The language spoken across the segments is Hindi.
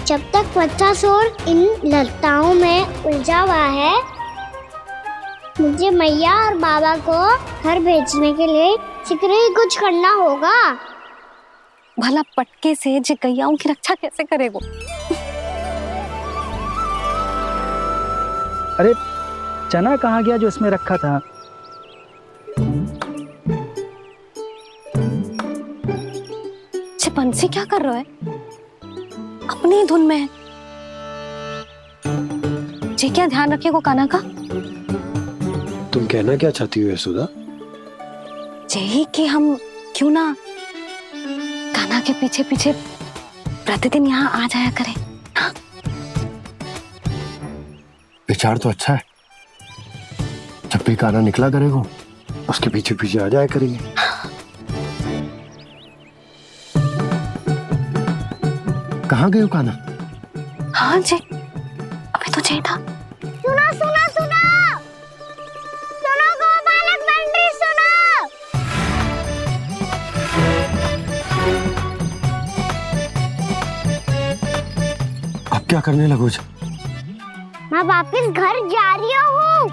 जब तक बच्चासुर इन लताओं में उलझा हुआ है, मुझे मैया और बाबा को घर भेजने के लिए शीघ्र ही कुछ करना होगा। भला पटके से जिकैयाओं की रक्षा कैसे करेगो? अरे चना कहाँ गया जो इसमें रखा था? बंसी क्या कर रहा है? अपनी ही धुन में है। जी क्या ध्यान रखिएगो कान्हा का। तुम कहना क्या चाहती हो यशोदा? यही कि हम क्यों ना कान्हा के पीछे पीछे प्रतिदिन यहाँ आ जाया करें। हाँ? विचार तो अच्छा है। जब भी कान्हा निकला करेगा उसके पीछे पीछे आ जाया करेंगे। कहाँ गए हो कान्हा? हाँ जी, अभी तो चाहिए था। सुनो सुनो सुनो सुनो गोपालक बंटी सुनो। अब क्या करने लगो? मैं वापस घर जा रही हूँ।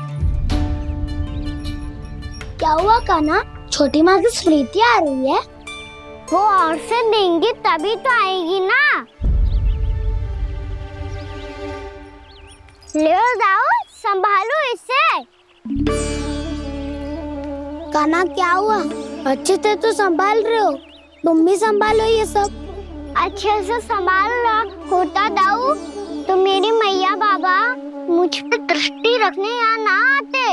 क्या हुआ कान्हा? छोटी माँ की स्मृति आ रही है। वो और से देंगी तभी तो आएगी ना। ले जाओ, संभालो इसे। कान्हा क्या हुआ? अच्छे से तो संभाल रहे हो, तुम भी संभालो ये सब। अच्छे से संभालना होता दाऊ तो मेरी मैया बाबा मुझ पे दृष्टि रखने यहाँ ना आते।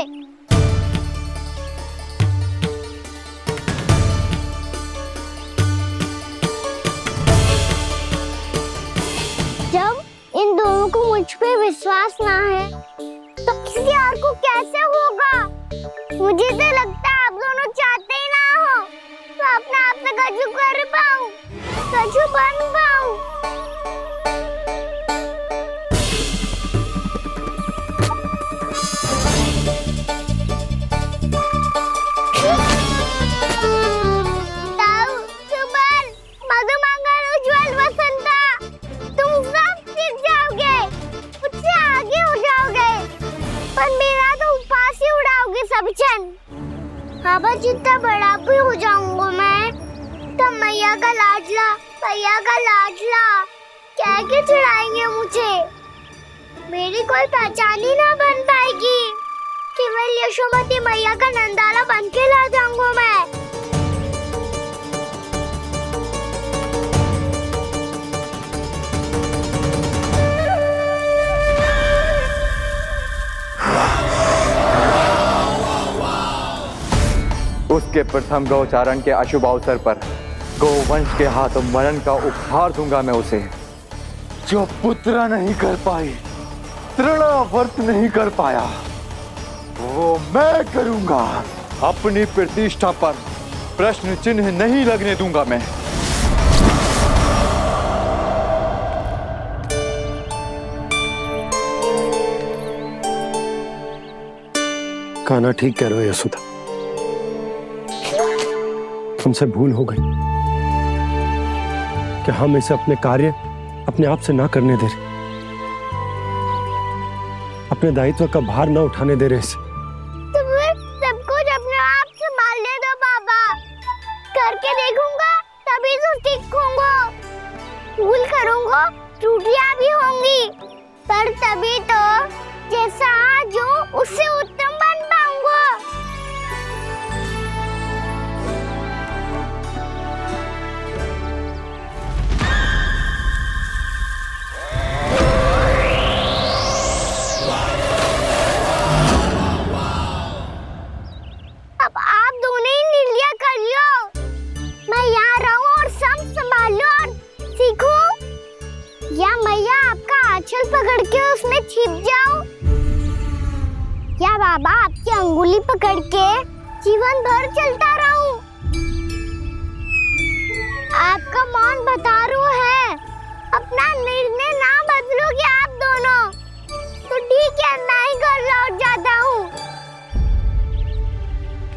जब इन दोनों को मुझ पे विश्वास ना है तो किसी और को कैसे होगा? मुझे तो लगता है आप दोनों चाहते ही ना हो तो अपने आप से गजू कर पाऊं, गजू बन पाऊं। ताऊ, सुबल, मधुमंगल, उज्जवल, वसंता, तुम सब सीख जाओगे, मुझसे आगे हो जाओगे, पर मेरा तो उपवास ही उड़ाओगे सब जन। बाबा जितना बड़ा भी हो जाऊंगा मैं, तब मैया का लाडला, भैया का लाडला क्या के चढ़ाएंगे मुझे। मेरी कोई पहचान ही ना बन पाएगी। केवल यशोमती मैया का नंदाला बन के ला जाऊंगा मैं। उसके प्रथम गौचारण के अशुभ अवसर पर गोवंश के हाथों मरण का उपहार दूंगा मैं उसे। जो पुत्र नहीं कर पाई, तृणावर्त नहीं कर पाया, वो मैं करूंगा। अपनी प्रतिष्ठा पर प्रश्न चिन्ह नहीं लगने दूंगा मैं। कान्हा ठीक कह रहे हो यशोदा, हमसे भूल हो गई कि हम इसे अपने कार्य अपने आप से ना करने दे रहे, अपने दायित्व का भार ना उठाने दे रहे इसे। तो फिर सब कुछ अपने आप संभालने दो बाबा, करके देखूंगा तभी तो सीखूंगा। भूल करूंगा, त्रुटियां भी होंगी, पर तभी तो जैसा आज हूँ उससे उत्तम बन पाऊंगा। अब आप दोनों ही निर्णय कर लो। मैं यहाँ रहूं और सब संभालूं और सीखूं, या मैया आपका आंचल पकड़ के उसमें छिप जाऊं, या बाबा आपकी अंगुली पकड़ के जीवन भर चलता रहूं। आपका मौन बतारू है। अपना निर्णय ना बदलोगे आप दोनों तो ठीक है, मैं ही घर लौट जाता हूँ।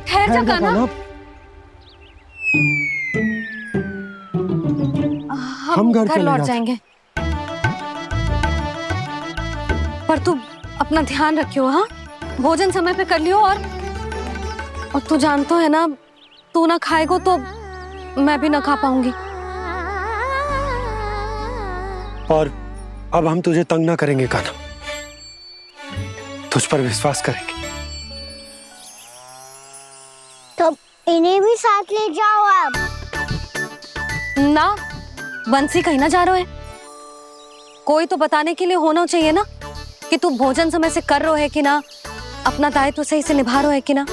ठहर जा कान्हा, हम घर लौट चले जाएंगे। पर तू अपना ध्यान रखियो। हाँ, भोजन समय पे कर लियो। और तू जानतो है ना, तू ना खाएगो तो मैं भी ना खा पाऊंगी। और अब हम तुझे तंग ना करेंगे कान्हा, तुझ पर विश्वास करेंगे। तो इन्हें भी साथ ले जाओ अब। ना, बंसी कहीं ना जा रहे है। कोई तो बताने के लिए होना चाहिए ना कि तू भोजन समय से कर रहा है कि ना, अपना दायित्व सही से निभा रहा है कि ना।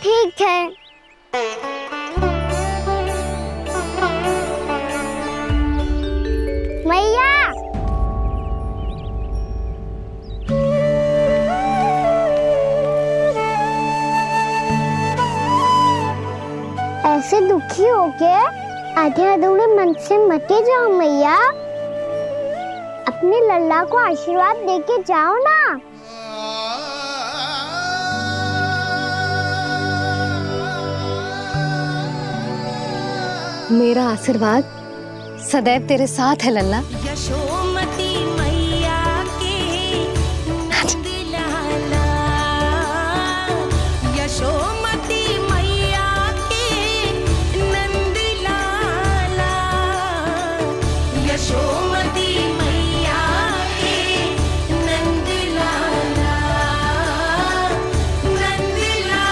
ठीक है। मैया, ऐसे दुखी हो के आधे अधूरे मन से मत जाओ मैया। अपने लल्ला को आशीर्वाद देके जाओ ना। मेरा आशीर्वाद सदैव तेरे साथ है लल्ला। यशोमती मैया के नंद लाला, यशोमती मैया के नंद लाला, यशोमती मैया के नंद लाला, नंद लाला।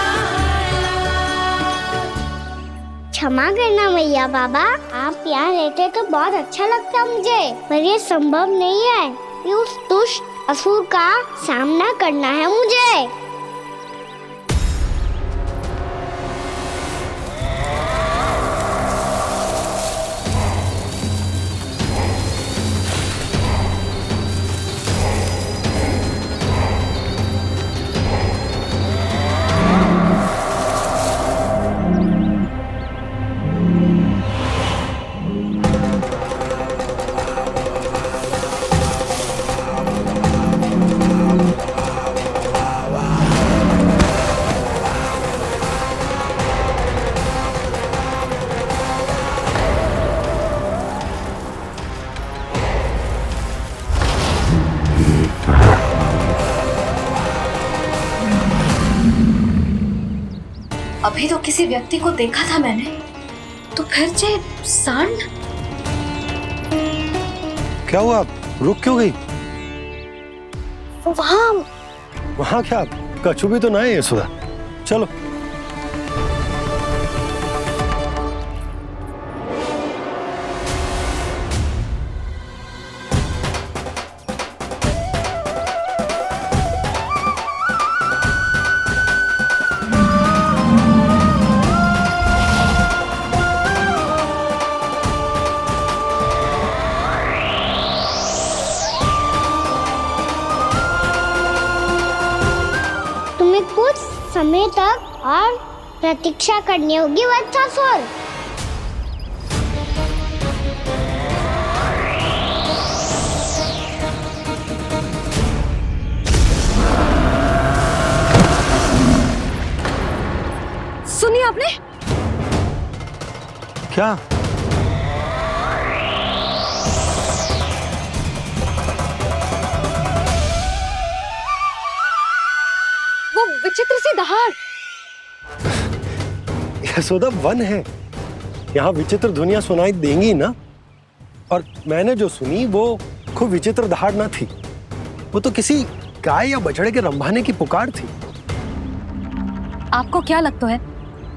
क्षमा करना मैया बाबा, आप यहाँ रहते तो बहुत अच्छा लगता मुझे, पर ये संभव नहीं है। ये उस दुष्ट असुर का सामना करना है मुझे। अभी तो किसी व्यक्ति को देखा था मैंने, तो फिर जे सांड। क्या हुआ, रुक क्यों गई? वहाँ क्या कछु भी तो ना है सुधा। चलो। तुम्हें कुछ समय तक और प्रतीक्षा करनी होगी वत्सासुर। सुनिए आपने? क्या? वो विचित्र सी दहाड़। यशोदा, वन है, यहाँ विचित्र ध्वनियां सुनाई देंगी ना। और मैंने जो सुनी वो खूब विचित्र दहाड़ ना थी, वो तो किसी गाय या बछड़े के रंभाने की पुकार थी। आपको क्या लगता है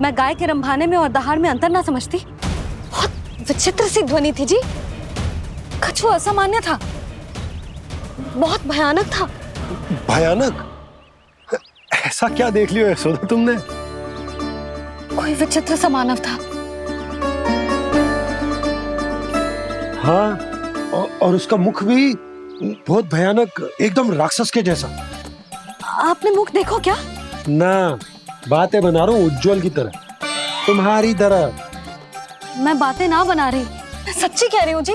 मैं गाय के रंभाने में और दहाड़ में अंतर ना समझती? बहुत विचित्र सी ध्वनि थी जी। कछु असामान्य था, बहुत भयानक था। भयानक? ऐसा क्या देख लियो यशोदा तुमने? कोई विचित्र सा मानव था। हाँ, और उसका मुख भी बहुत भयानक, एकदम राक्षस के जैसा। आपने मुख देखो क्या? ना, बातें बना रहा हूँ उज्जवल की तरह, तुम्हारी तरह। मैं बातें ना बना रही, मैं सच्ची कह रही हूँ जी।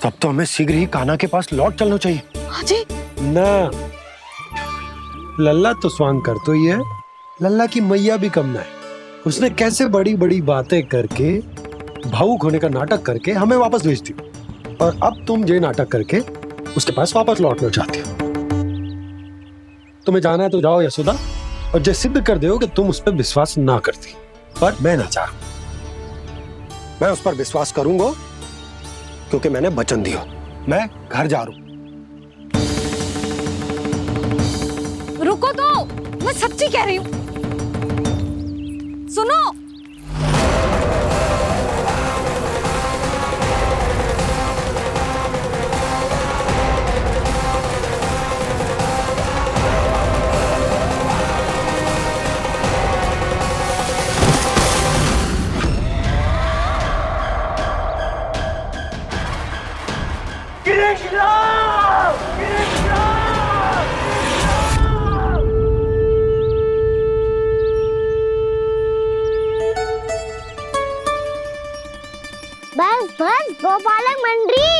तब तो हमें शीघ्र ही कान्हा के पास लौट चलना चाहिए। हाँ जी। ना, लल्ला तो स्वांग कर तो ही है, लल्ला की मैया भी कम ना है। उसने कैसे बड़ी बड़ी बातें करके, भावुक होने का नाटक करके हमें वापस भेज दी, और अब तुम ये नाटक करके उसके पास वापस लौटना चाहती हो। तुम्हें जाना है तो जाओ यशोदा, और जो सिद्ध कर दो कि तुम उस पर विश्वास ना करती। पर मैं ना चाहूं, मैं उस पर विश्वास करूंगा क्योंकि मैंने वचन दिया। मैं घर जा रहा हूं। रुको तो, मैं सच्ची कह रही हूँ। सुनो, बस बस गोपालक मंडली,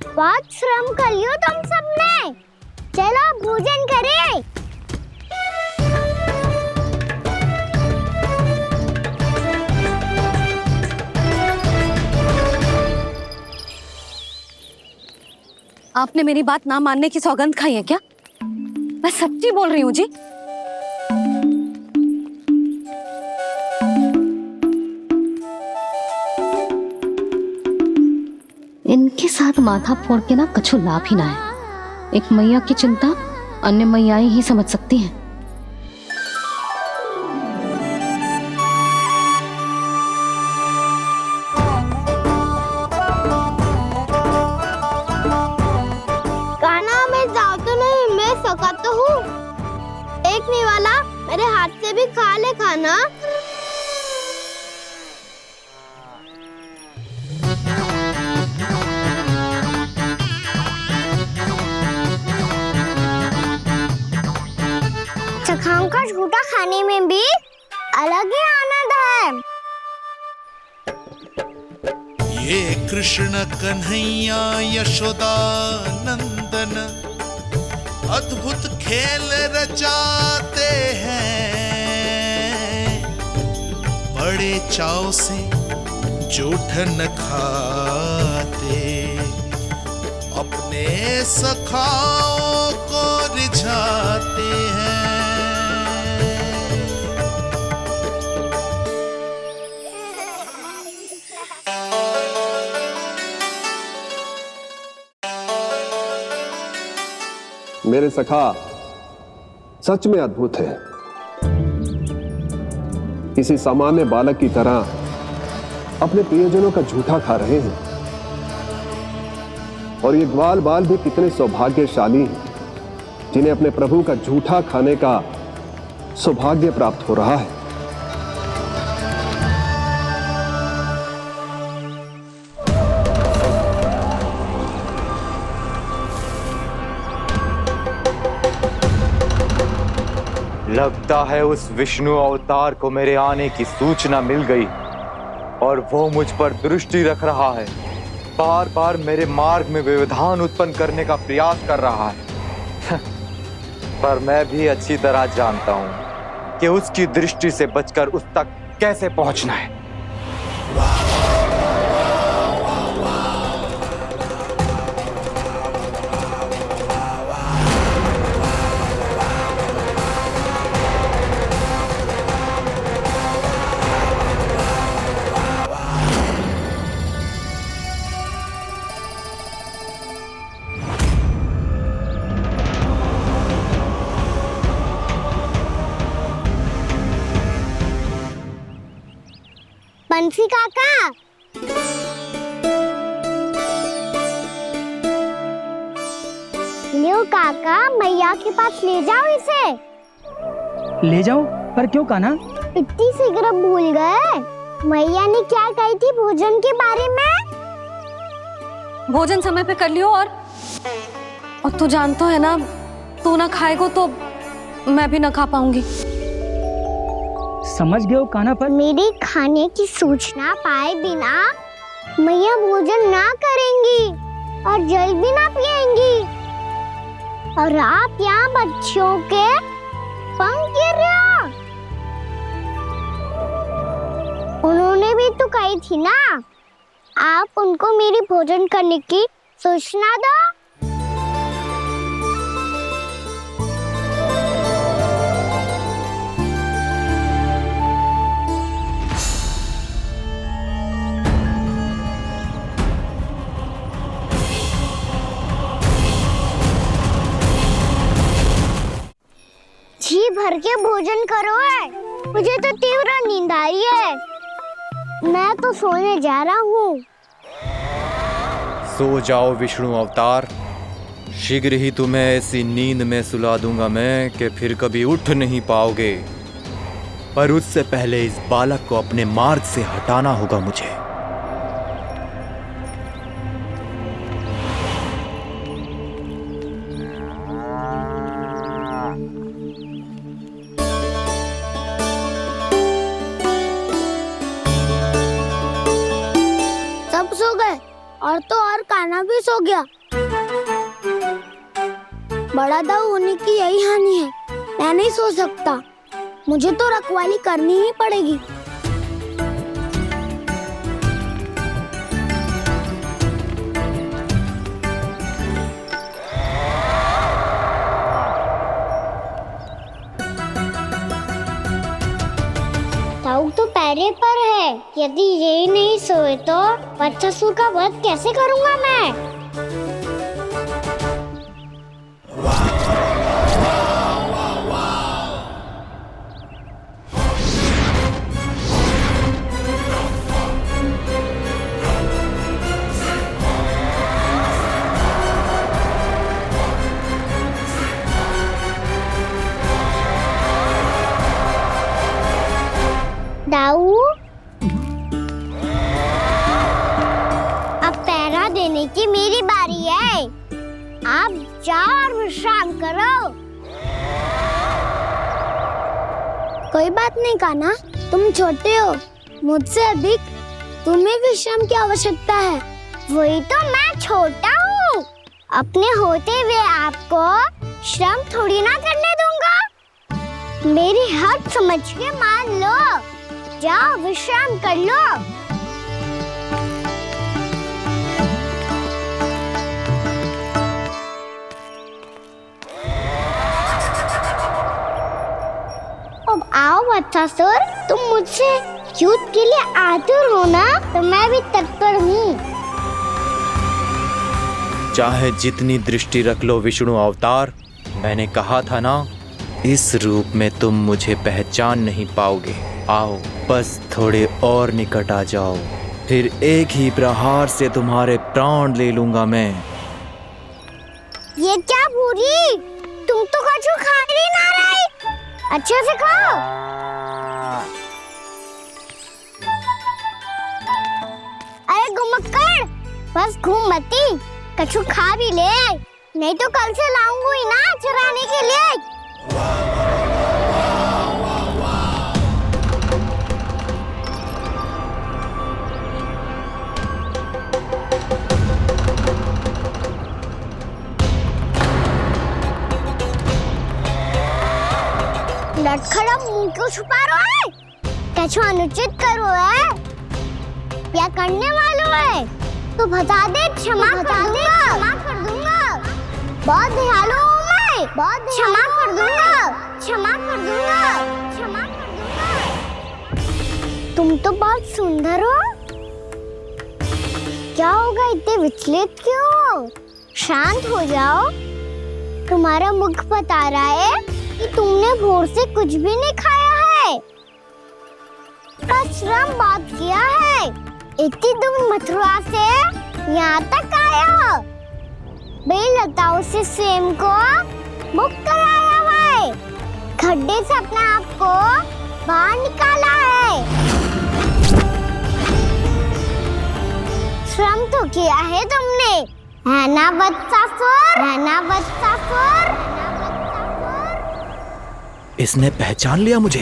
बहुत श्रम कर लियो तुम सबने। चलो भोजन करें। आपने मेरी बात ना मानने की सौगंध खाई है क्या? मैं सच्ची बोल रही हूँ जी। इनके साथ माथा फोड़ के ना कछु लाभ ही ना है। एक मैया की चिंता अन्य मैयाएं ही समझ सकती हैं। खाना मैं जाओ तो नहीं, मैं सका तो हूँ। एक नहीं वाला मेरे हाथ से भी खा ले खाना। चखाओं का झूठा खाने में भी अलग ही आनंद है। ये कृष्ण कन्हैया यशोदा नंदन अद्भुत खेल रचाते हैं, बड़े चाव से जूठन खाते, अपने सखाओं को रिझाते हैं। मेरे सखा सच में अद्भुत है। किसी सामान्य बालक की तरह अपने प्रियजनों का झूठा खा रहे हैं। और ये ग्वाल बाल भी कितने सौभाग्यशाली हैं जिन्हें अपने प्रभु का झूठा खाने का सौभाग्य प्राप्त हो रहा है। लगता है उस विष्णु अवतार को मेरे आने की सूचना मिल गई और वो मुझ पर दृष्टि रख रहा है। बार बार मेरे मार्ग में व्यवधान उत्पन्न करने का प्रयास कर रहा है। पर मैं भी अच्छी तरह जानता हूं कि उसकी दृष्टि से बचकर उस तक कैसे पहुंचना है। बंसी काका, लियो काका, मैया के पास ले जाओ इसे। ले जाओ, पर क्यों कान्हा? इतनी शीघ्र भूल गए? मैया ने क्या कही थी भोजन के बारे में? भोजन समय पे कर लियो। और तू जानता है ना, तू ना खाएगा तो मैं भी ना खा पाऊंगी। समझ गए हो कान्हा, पर मेरे खाने की सूचना पाए बिना मैया भोजन ना करेंगी और जल भी ना पिएंगी। और आप यहाँ बच्चों के पंख गिर रहे हो। उन्होंने भी तो कही थी ना, आप उनको मेरी भोजन करने की सूचना दो। मुझे तो तीव्र नींद आ रही है। मैं तो सोने जा रहा हूँ। सो जाओ विष्णु अवतार, शीघ्र ही तुम्हें ऐसी नींद में सुला दूंगा मैं कि फिर कभी उठ नहीं पाओगे। पर उससे पहले इस बालक को अपने मार्ग से हटाना होगा मुझे। सब सो गए और तो और कान्हा भी सो गया। बड़ा दाऊ होने की यही हानि है। मैं नहीं सो सकता, मुझे तो रखवाली करनी ही पड़ेगी। ताऊ तो पैरे पर है। यदि यही नहीं सोए तो वत्सासुर का वध कैसे करूंगा मैं? दाऊ, अब पहरा देने की मेरी बारी है। आप जाओ और विश्राम करो। कोई बात नहीं कान्हा, तुम छोटे हो, मुझसे अधिक तुम्हें विश्राम की आवश्यकता है। वही तो, मैं छोटा हूँ। अपने होते हुए आपको श्रम थोड़ी ना करने दूंगा। मेरी हद समझ के मान लो। जाओ विश्राम कर लो। अब आओ वत्सासुर, तुम मुझसे युद्ध के लिए आतुर हो ना, तो मैं भी तत्पर हूँ। चाहे जितनी दृष्टि रख लो विष्णु अवतार, मैंने कहा था ना, इस रूप में तुम मुझे पहचान नहीं पाओगे। आओ बस थोड़े और निकट आ जाओ, फिर एक ही प्रहार से तुम्हारे प्राण ले लूंगा मैं। ये क्या भूरी, तुम तो कछु खा ही ना रही। अच्छे से खाओ। अरे गुमक्कड़, बस घूम मती, कछु खा भी ले, नहीं तो कल से लाऊंगी ही ना चराने के लिए। लटखड़ा मुंह क्यों छुपा रहा है? कछु अनुचित करो है या करने वालों है तो बता दे, क्षमा कर दूंगा। बहुत दयालु हूँ मैं, बहुत क्षमा कर दूंगा। तुम तो बहुत सुंदर हो। क्या होगा, इतने विचलित क्यों हो? शांत हो जाओ। तुम्हारा मुख बता रहा है कि तुमने भोर से कुछ भी नहीं खाया है, श्रम बहुत किया है। इतनी दूर मथुरा से यहाँ तक आया हो, बेलताओं से स्वयं को मुक्त कराया हुआ है, खड्डे से अपने आप को बाहर निकाला है। श्रम तो किया है तुमने, है ना वत्सासुर? इसने पहचान लिया मुझे।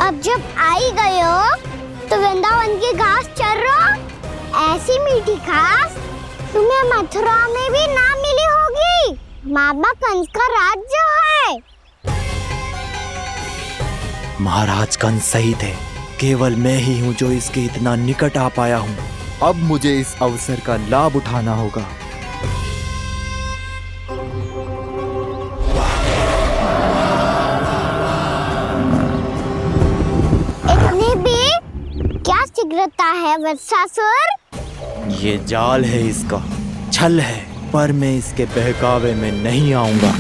अब जब आ ही गए हो तो वृंदावन की घास चर रहो। ऐसी मीठी घास तुम्हें मथुरा में भी ना मिली होगी। मामा कंस का राज्य है। महाराज कंस सही थे, केवल मैं ही हूँ जो इसके इतना निकट आ पाया हूँ। अब मुझे इस अवसर का लाभ उठाना होगा। इतनी भी क्या शीघ्रता है वत्सासुर? ये जाल है इसका, छल है, पर मैं इसके बहकावे में नहीं आऊंगा।